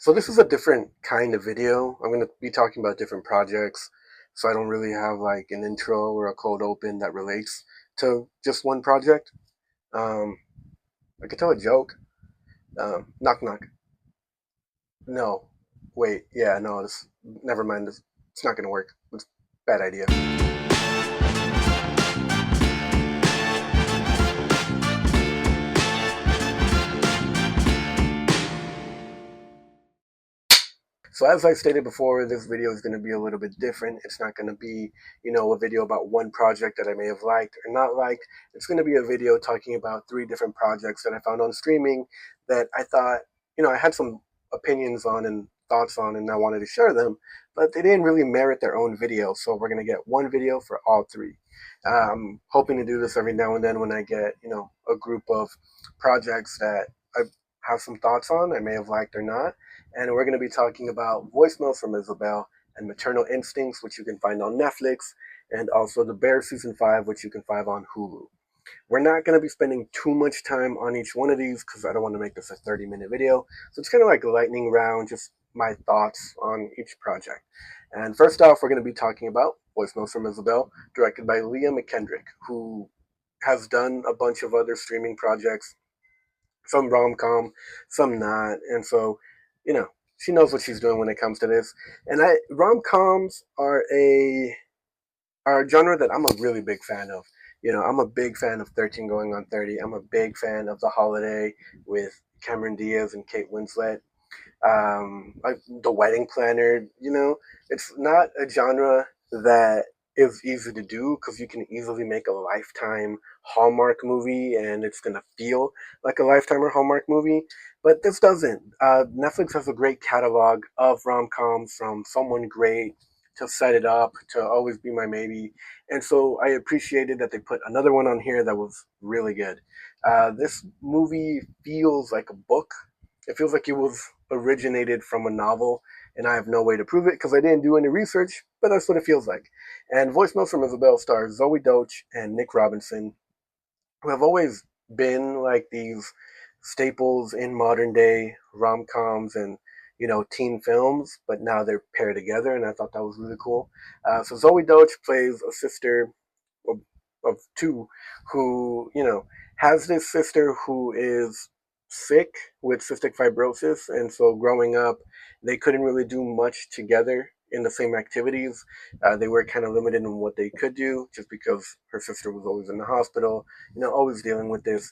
So this is a different kind of video. I'm going to be talking about different projects. So I don't really have like an intro or a cold open that relates to just one project. Um, I could tell a joke. Knock knock. No. Wait. Yeah. No. Never mind. It's not going to work. It's a bad idea. So as I stated before, this video is going to be a little bit different. It's not going to be, a video about one project that I may have liked or not liked. It's going to be a video talking about three different projects that I found on streaming that I thought, I had some opinions on and thoughts on, and I wanted to share them, but they didn't really merit their own video. So we're going to get one video for all three. I'm hoping to do this every now and then when I get, a group of projects that I have some thoughts on, I may have liked or not, and we're going to be talking about Voicemails from Isabel and Maternal Instincts, which you can find on Netflix, and also The Bear Season 5, which you can find on Hulu. We're not going to be spending too much time on each one of these because I don't want to make this a 30-minute video. So it's kind of like a lightning round, just my thoughts on each project. And first off, we're going to be talking about Voicemails from Isabel, directed by Leah McKendrick, who has done a bunch of other streaming projects, some rom-com, some not. And so, she knows what she's doing when it comes to this. And rom-coms are a genre that I'm a really big fan of. I'm a big fan of 13 Going on 30. I'm a big fan of The Holiday with Cameron Diaz and Kate Winslet. Like The Wedding Planner, it's not a genre that is easy to do because you can easily make a Lifetime Hallmark movie and it's going to feel like a Lifetime or Hallmark movie. But this doesn't. Netflix has a great catalog of rom-coms, from Someone Great to Set It Up to Always Be My Maybe. And so I appreciated that they put another one on here that was really good. This movie feels like a book. It feels like it was originated from a novel, and I have no way to prove it because I didn't do any research, but that's what it feels like. And Voicemails from Isabel stars Zoe Doach and Nick Robinson, who have always been like these staples in modern day rom-coms and teen films, but now they're paired together, and I thought that was really cool. So Zoe Doach plays a sister of, of two who has this sister who is sick with cystic fibrosis, and so growing up they couldn't really do much together in the same activities. They were kind of limited in what they could do just because her sister was always in the hospital, always dealing with this.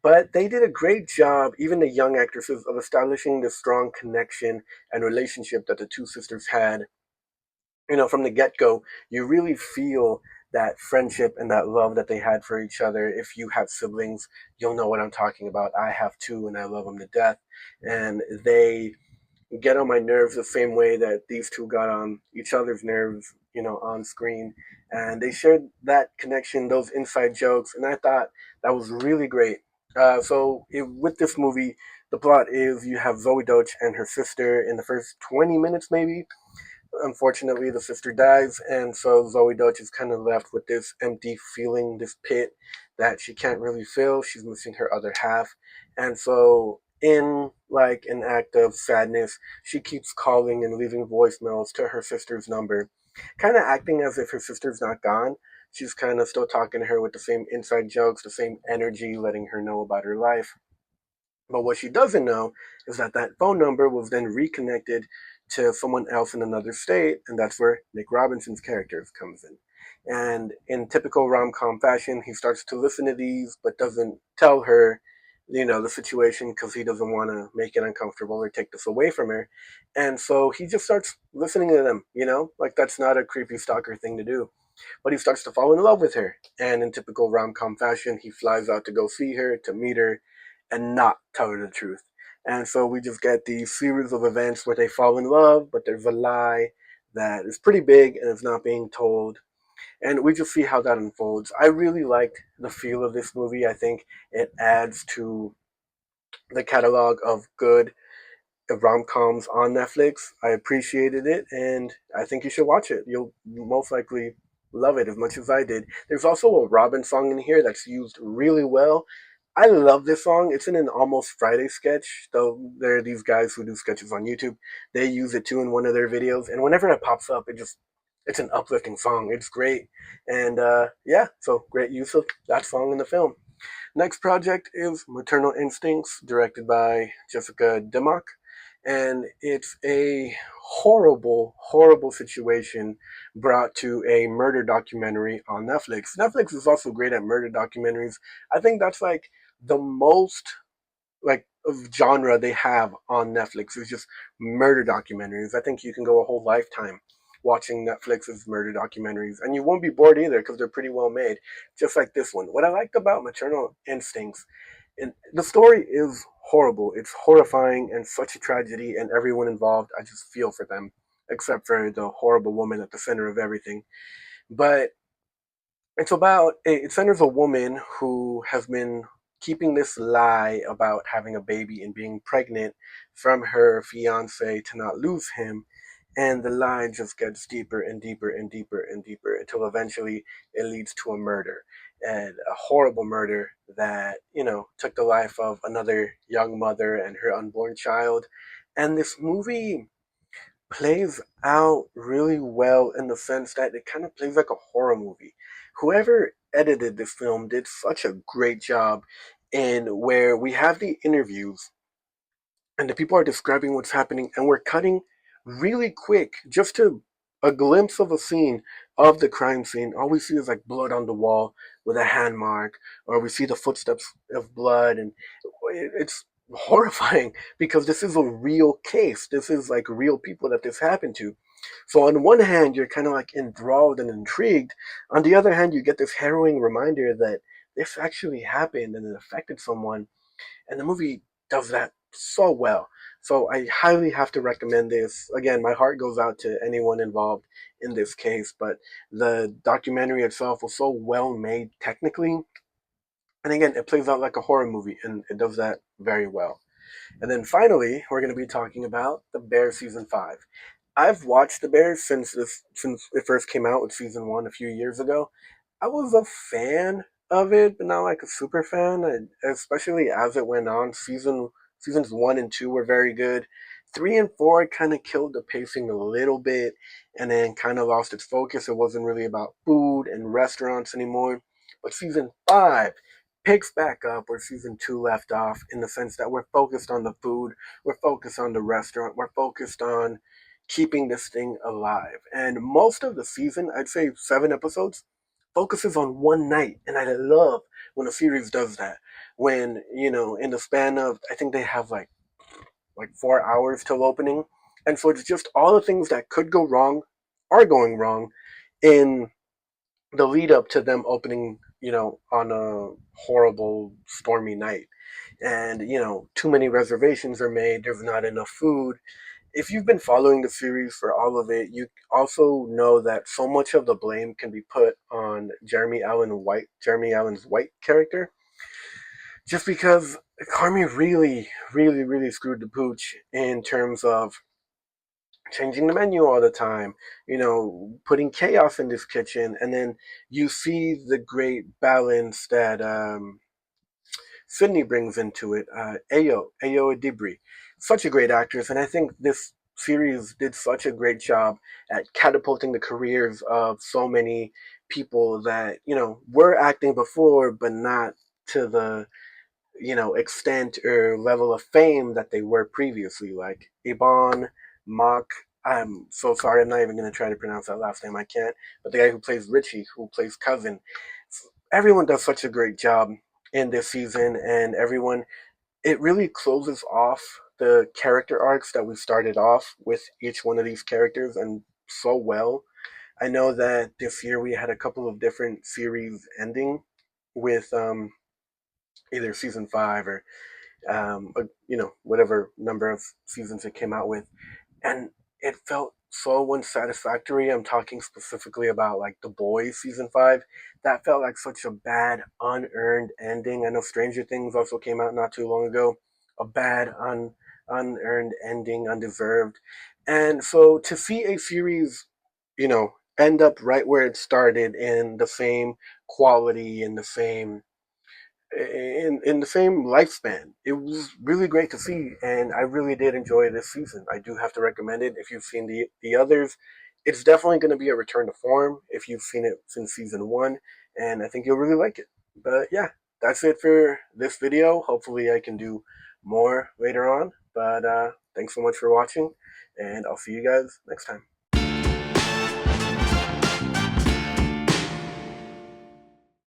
But they did a great job, even the young actresses, of establishing the strong connection and relationship that the two sisters had. From the get-go, you really feel that friendship and that love that they had for each other. If you have siblings, you'll know what I'm talking about. I have two, and I love them to death. And they get on my nerves the same way that these two got on each other's nerves, on screen. And they shared that connection, those inside jokes, and I thought that was really great. With this movie, the plot is you have Zoe Doach and her sister in the first 20 minutes, maybe. Unfortunately, the sister dies, and so Zoe Doach is kind of left with this empty feeling, this pit that she can't really fill. She's missing her other half, and so in like an act of sadness, she keeps calling and leaving voicemails to her sister's number, kind of acting as if her sister's not gone. She's kind of still talking to her with the same inside jokes, the same energy, letting her know about her life. But what she doesn't know is that that phone number was then reconnected to someone else in another state, and that's where Nick Robinson's character comes in. And in typical rom-com fashion, he starts to listen to these, but doesn't tell her, the situation because he doesn't want to make it uncomfortable or take this away from her. And so he just starts listening to them, like that's not a creepy stalker thing to do. But he starts to fall in love with her. And in typical rom com fashion, he flies out to go see her, to meet her, and not tell her the truth. And so we just get these series of events where they fall in love, but there's a lie that is pretty big and is not being told. And we just see how that unfolds. I really liked the feel of this movie. I think it adds to the catalog of good rom coms on Netflix. I appreciated it, and I think you should watch it. You'll most likely love it as much as I did. There's also a Robin song in here that's used really well. I love this song. It's in an Almost Friday sketch. Though there are these guys who do sketches on YouTube. They use it too in one of their videos, and whenever it pops up, it's an uplifting song. It's great, and yeah, so great use of that song in the film. Next project is Maternal Instincts, directed by Jessica Dimmock. And it's a horrible, horrible situation brought to a murder documentary on Netflix. Netflix is also great at murder documentaries. I think that's like the most like of genre they have on Netflix is just murder documentaries. I think you can go a whole lifetime watching Netflix's murder documentaries, and you won't be bored either because they're pretty well made, just like this one. What I liked about Maternal Instincts, and the story is horrible. It's horrifying and such a tragedy, and everyone involved, I just feel for them, except for the horrible woman at the center of everything. But it centers a woman who has been keeping this lie about having a baby and being pregnant from her fiance to not lose him, and the lie just gets deeper and deeper and deeper and deeper until eventually it leads to a murder, and a horrible murder that took the life of another young mother and her unborn child. And this movie plays out really well in the sense that it kind of plays like a horror movie. Whoever edited this film did such a great job in where we have the interviews and the people are describing what's happening, and we're cutting really quick just to a glimpse of a scene of the crime scene. All we see is like blood on the wall with a hand mark, or we see the footsteps of blood, and it's horrifying because this is a real case. This is like real people that this happened to. So on one hand, you're kind of like enthralled and intrigued. On the other hand, you get this harrowing reminder that this actually happened and it affected someone, and the movie does that so well. So I highly have to recommend this. Again, my heart goes out to anyone involved in this case, but the documentary itself was so well made technically. And again, it plays out like a horror movie, and it does that very well. And then finally, we're going to be talking about The Bear season 5. I've watched The Bear since it first came out with season 1 a few years ago. I was a fan of it, but not like a super fan, especially as it went on. Seasons 1 and 2 were very good. 3 and 4 kind of killed the pacing a little bit and then kind of lost its focus. It wasn't really about food and restaurants anymore. But season 5 picks back up where season 2 left off, in the sense that we're focused on the food, we're focused on the restaurant, we're focused on keeping this thing alive. And most of the season, I'd say 7 episodes, focuses on one night. And I love when a series does that. When, in the span of, I think they have like 4 hours till opening. And so it's just all the things that could go wrong are going wrong in the lead up to them opening, on a horrible stormy night. And, too many reservations are made, there's not enough food. If you've been following the series for all of it, you also know that so much of the blame can be put on Jeremy Allen's White character, just because Carmi really, really, really screwed the pooch in terms of changing the menu all the time, putting chaos in this kitchen, and then you see the great balance that Sydney brings into it. Ayo Adibri, such a great actress, and I think this series did such a great job at catapulting the careers of so many people that were acting before, but not to the extent or level of fame that they were previously, like Ibon, Mock. I'm so sorry, I'm not even going to try to pronounce that last name. I can't. But the guy who plays Richie, who plays Cousin, everyone does such a great job in this season, and it really closes off the character arcs that we started off with each one of these characters, and so well. I know that this year we had a couple of different series ending with either season 5 or whatever number of seasons it came out with, and it felt so unsatisfactory. I'm talking specifically about like The Boys season 5. That felt like such a bad unearned ending. I know Stranger Things also came out not too long ago. A bad unearned ending, undeserved. And so to see a series, end up right where it started in the same quality and the same in the same lifespan. It was really great to see, and I really did enjoy this season. I do have to recommend it. If you've seen the others, it's definitely going to be a return to form if you've seen it since season one, and I think you'll really like it. But yeah, that's it for this video. Hopefully, I can do more later on. But thanks so much for watching, and I'll see you guys next time.